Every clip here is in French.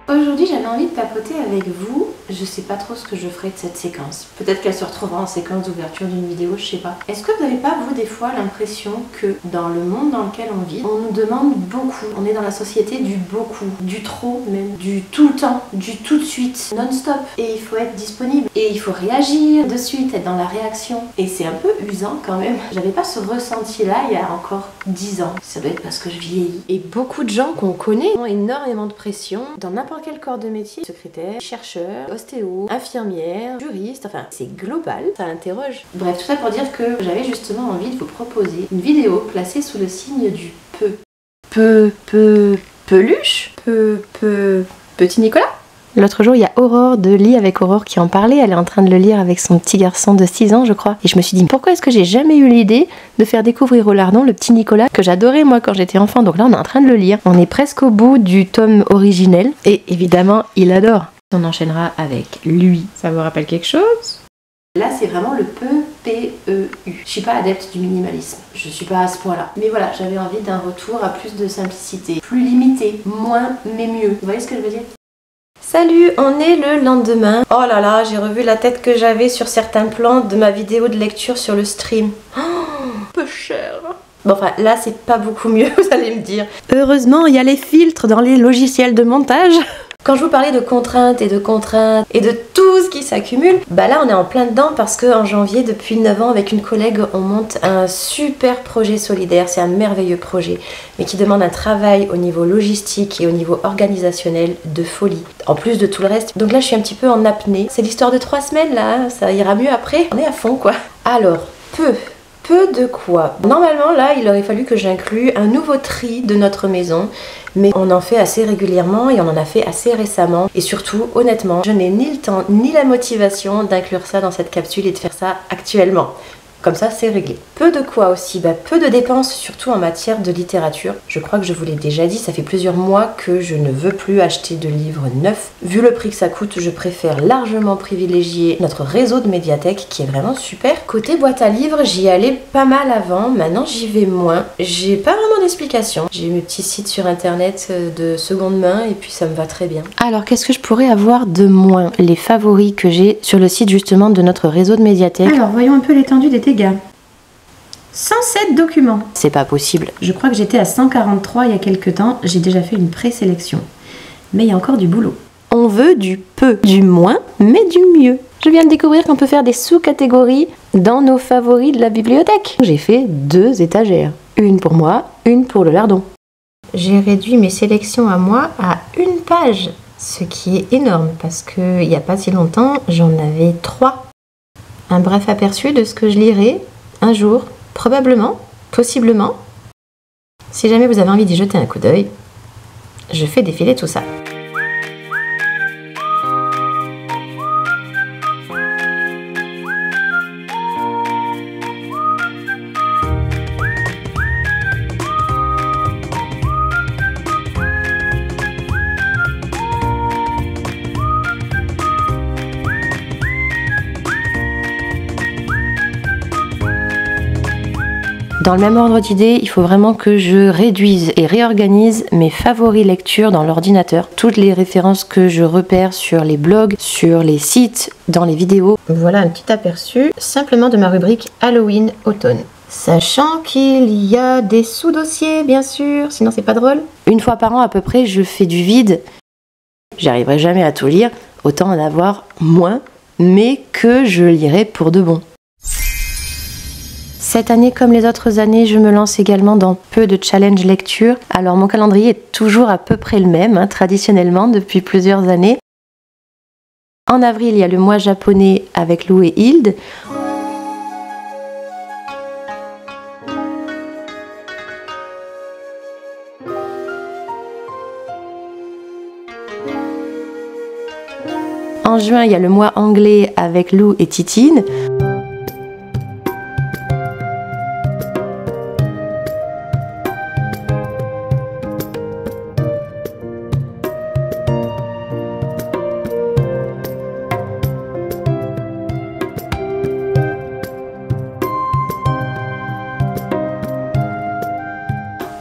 Aujourd'hui j'avais envie de papoter avec vous, je sais pas trop ce que je ferai de cette séquence. Peut-être qu'elle se retrouvera en séquence d'ouverture d'une vidéo, je sais pas. Est-ce que vous n'avez pas vous des fois l'impression que dans le monde dans lequel on vit, on nous demande beaucoup, on est dans la société du beaucoup, du trop même, du tout le temps, du tout de suite, non-stop. Et il faut être disponible, et il faut réagir de suite, être dans la réaction. Et c'est un peu usant quand même. J'avais pas ce ressenti-là il y a encore 10 ans. Ça doit être parce que je vieillis. Et beaucoup de gens qu'on connaît ont énormément de pression dans n'importe quel corps de métier, secrétaire, chercheur, ostéo, infirmière, juriste, enfin c'est global, ça interroge. Bref, tout ça pour dire que j'avais justement envie de vous proposer une vidéo placée sous le signe du peu. Peluche Petit Nicolas. L'autre jour, il y a Aurore de Lit avec Aurore qui en parlait. Elle est en train de le lire avec son petit garçon de 6 ans, je crois. Et je me suis dit, pourquoi est-ce que j'ai jamais eu l'idée de faire découvrir au lardon le petit Nicolas que j'adorais moi quand j'étais enfant. Donc là, on est en train de le lire. On est presque au bout du tome originel. Et évidemment, il adore. On enchaînera avec lui. Ça vous rappelle quelque chose ? Là, c'est vraiment le P-E-U. Je suis pas adepte du minimalisme. Je suis pas à ce point-là. Mais voilà, j'avais envie d'un retour à plus de simplicité. Plus limité. Moins, mais mieux. Vous voyez ce que je veux dire ? Salut, on est le lendemain. Oh là là, j'ai revu la tête que j'avais sur certains plans de ma vidéo de lecture sur le stream. Oh, peu cher. Bon, enfin, là, c'est pas beaucoup mieux, vous allez me dire. Heureusement, il y a les filtres dans les logiciels de montage. Quand je vous parlais de contraintes et de tout ce qui s'accumule, bah là on est en plein dedans parce qu'en janvier, depuis 9 ans, avec une collègue, on monte un super projet solidaire. C'est un merveilleux projet, mais qui demande un travail au niveau logistique et au niveau organisationnel de folie, en plus de tout le reste. Donc là je suis un petit peu en apnée. C'est l'histoire de 3 semaines là, hein. Ça ira mieux après. On est à fond quoi. Alors, peu de quoi. Normalement là il aurait fallu que j'inclue un nouveau tri de notre maison, mais on en fait assez régulièrement et on en a fait assez récemment. Et surtout, honnêtement, je n'ai ni le temps ni la motivation d'inclure ça dans cette capsule et de faire ça actuellement. Comme ça, c'est réglé. Peu de quoi aussi, peu de dépenses, surtout en matière de littérature. Je crois que je vous l'ai déjà dit, ça fait plusieurs mois que je ne veux plus acheter de livres neufs. Vu le prix que ça coûte, je préfère largement privilégier notre réseau de médiathèque qui est vraiment super. Côté boîte à livres, j'y allais pas mal avant, maintenant j'y vais moins. J'ai pas vraiment d'explication. J'ai mes petits sites sur internet de seconde main et puis ça me va très bien. Alors qu'est-ce que je pourrais avoir de moins? Les favoris que j'ai sur le site justement de notre réseau de médiathèque. Alors voyons un peu l'étendue des dégâts. 107 documents. C'est pas possible. Je crois que j'étais à 143 il y a quelques temps. J'ai déjà fait une présélection. Mais il y a encore du boulot. On veut du peu, du moins, mais du mieux. Je viens de découvrir qu'on peut faire des sous-catégories dans nos favoris de la bibliothèque. J'ai fait 2 étagères. Une pour moi, une pour le lardon. J'ai réduit mes sélections à moi à 1 page. Ce qui est énorme parce qu'il n'y a pas si longtemps, j'en avais 3. Un bref aperçu de ce que je lirai un jour. Probablement, possiblement. Si jamais vous avez envie d'y jeter un coup d'œil, je fais défiler tout ça. Dans le même ordre d'idées, il faut vraiment que je réduise et réorganise mes favoris lecture dans l'ordinateur. Toutes les références que je repère sur les blogs, sur les sites, dans les vidéos. Voilà un petit aperçu simplement de ma rubrique Halloween automne. Sachant qu'il y a des sous-dossiers, bien sûr, sinon c'est pas drôle. 1 fois par an à peu près, je fais du vide. J'arriverai jamais à tout lire, autant en avoir moins, mais que je lirai pour de bon. Cette année, comme les autres années, je me lance également dans peu de challenges lecture. Alors mon calendrier est toujours à peu près le même, traditionnellement, depuis plusieurs années. En avril, il y a le mois japonais avec Lou et Hilde. En juin, il y a le mois anglais avec Lou et Titine.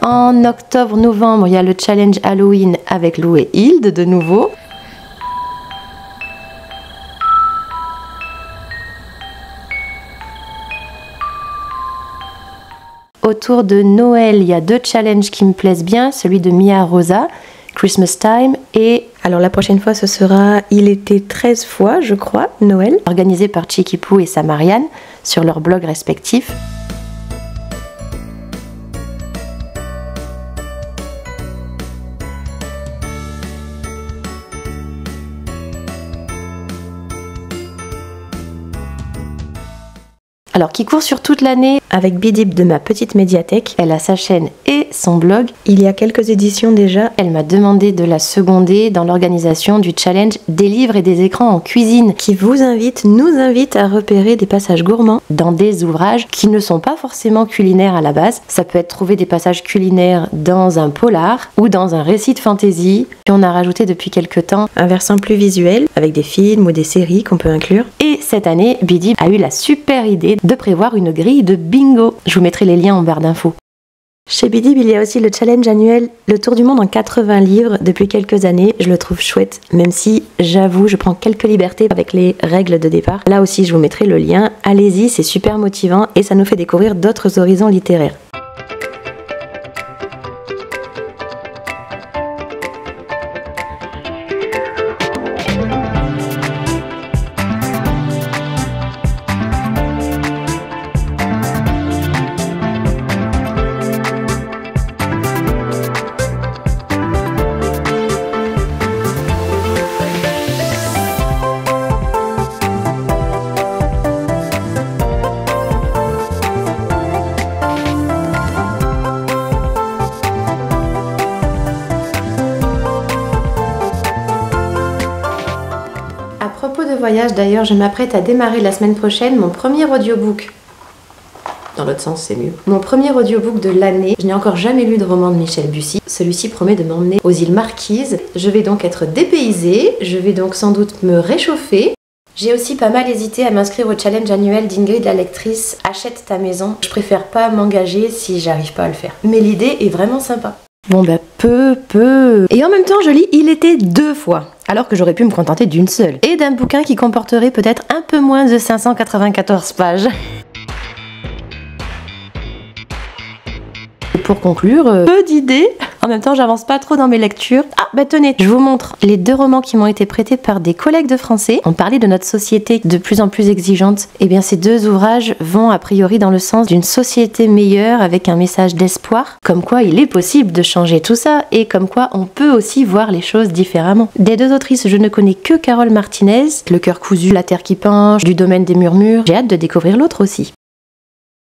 En octobre-novembre, il y a le challenge Halloween avec Lou et Hilde de nouveau. Autour de Noël, il y a 2 challenges qui me plaisent bien, celui de Mia Rosa, Christmas Time, et alors la prochaine fois ce sera Il était 13 fois, je crois, Noël, organisé par Chicky Poo et Samariane sur leurs blogs respectifs. Alors qui court sur toute l'année avec Bidip de ma petite médiathèque. Elle a sa chaîne et son blog. Il y a quelques éditions déjà. Elle m'a demandé de la seconder dans l'organisation du challenge des livres et des écrans en cuisine qui nous invite à repérer des passages gourmands dans des ouvrages qui ne sont pas forcément culinaires à la base. Ça peut être trouver des passages culinaires dans un polar ou dans un récit de fantasy. Puis on a rajouté depuis quelques temps un versant plus visuel avec des films ou des séries qu'on peut inclure. Et cette année, Bidip a eu la super idée de prévoir une grille de bingo. Je vous mettrai les liens en barre d'infos. Chez Bidip, il y a aussi le challenge annuel Le Tour du Monde en 80 livres depuis quelques années. Je le trouve chouette, même si j'avoue, je prends quelques libertés avec les règles de départ. Là aussi, je vous mettrai le lien. Allez-y, c'est super motivant et ça nous fait découvrir d'autres horizons littéraires. À propos de voyage d'ailleurs, je m'apprête à démarrer la semaine prochaine mon premier audiobook. Dans l'autre sens, c'est mieux. Mon premier audiobook de l'année. Je n'ai encore jamais lu de roman de Michel Bussy. Celui-ci promet de m'emmener aux îles Marquises. Je vais donc être dépaysée, je vais donc sans doute me réchauffer. J'ai aussi pas mal hésité à m'inscrire au challenge annuel d'Ingrid la lectrice Achète ta maison. Je préfère pas m'engager si j'arrive pas à le faire. Mais l'idée est vraiment sympa. Bon bah peu. Et en même temps je lis Il était 2 fois, alors que j'aurais pu me contenter d'une seule. Et d'un bouquin qui comporterait peut-être un peu moins de 594 pages. Et pour conclure, peu d'idées. En même temps, j'avance pas trop dans mes lectures. Ah, bah tenez, je vous montre les 2 romans qui m'ont été prêtés par des collègues de français. On parlait de notre société de plus en plus exigeante. Et bien, ces 2 ouvrages vont a priori dans le sens d'une société meilleure avec un message d'espoir. Comme quoi, il est possible de changer tout ça et comme quoi on peut aussi voir les choses différemment. Des 2 autrices, je ne connais que Carole Martinez, Le cœur cousu, La terre qui penche, Du domaine des murmures. J'ai hâte de découvrir l'autre aussi.